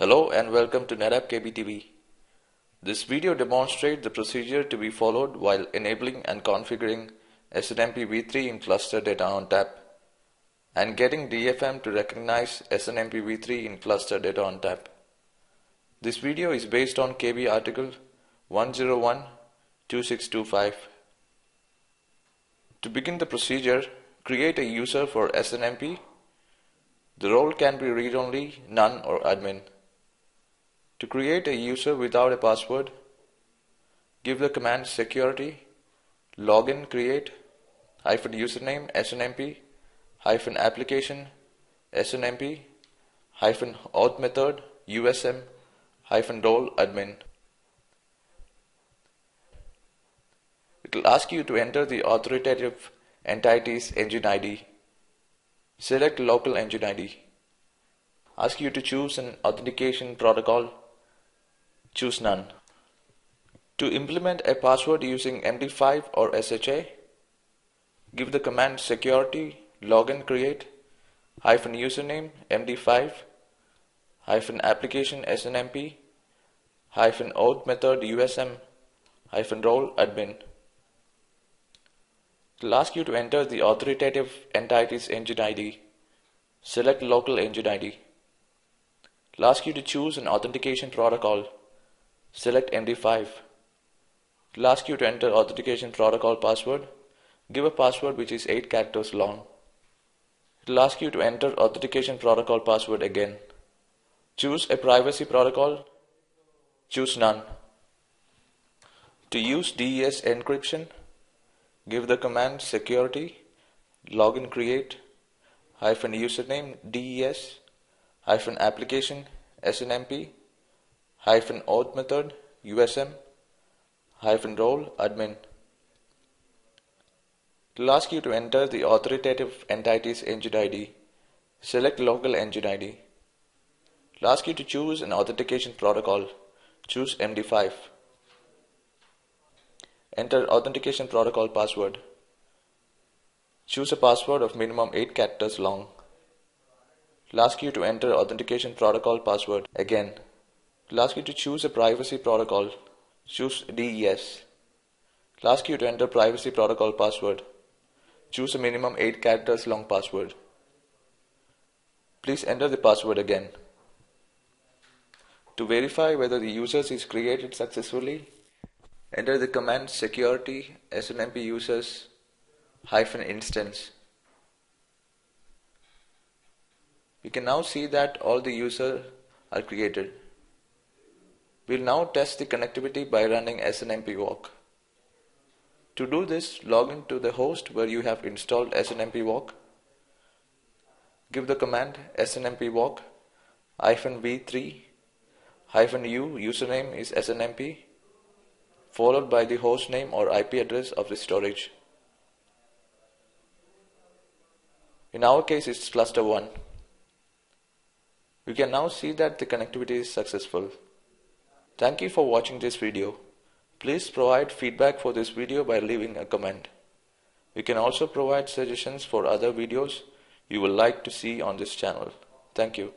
Hello and welcome to NetApp KBTV. This video demonstrates the procedure to be followed while enabling and configuring SNMP v3 in cluster data ONTAP and getting DFM to recognize SNMP v3 in cluster data ONTAP. This video is based on KB article 101.2625. To begin the procedure, create a user for SNMP. The role can be read-only, none or admin. To create a user without a password, give the command security login create -username SNMP -application SNMP -auth method USM -role admin. It will ask you to enter the authoritative entity's engine ID. Select local engine ID. Ask you to choose an authentication protocol. Choose none. To implement a password using MD5 or SHA, give the command security login create -username MD5 -application SNMP -auth method USM -role admin. It will ask you to enter the authoritative entity's engine ID. Select local engine ID. It will ask you to choose an authentication protocol. Select MD5. It will ask you to enter authentication protocol password. Give a password which is 8 characters long. It will ask you to enter authentication protocol password again. Choose a privacy protocol. Choose none. To use DES encryption, give the command security login create -username DES -application SNMP -auth method USM -role admin. It will ask you to enter the authoritative entity's engine ID. Select local engine ID. It will ask you to choose an authentication protocol. Choose MD5. Enter authentication protocol password. Choose a password of minimum 8 characters long. It will ask you to enter authentication protocol password again. It will ask you to choose a privacy protocol. Choose DES. It will ask you to enter privacy protocol password. Choose a minimum 8 characters long password. Please enter the password again. To verify whether the user is created successfully, enter the command security SNMP users -instance. We can now see that all the users are created. We'll now test the connectivity by running SNMP walk. To do this, log into the host where you have installed SNMP walk. Give the command SNMP walk -v3 -u username is SNMP followed by the host name or IP address of the storage. In our case, it's cluster 1. You can now see that the connectivity is successful. Thank you for watching this video. Please provide feedback for this video by leaving a comment. You can also provide suggestions for other videos you would like to see on this channel. Thank you.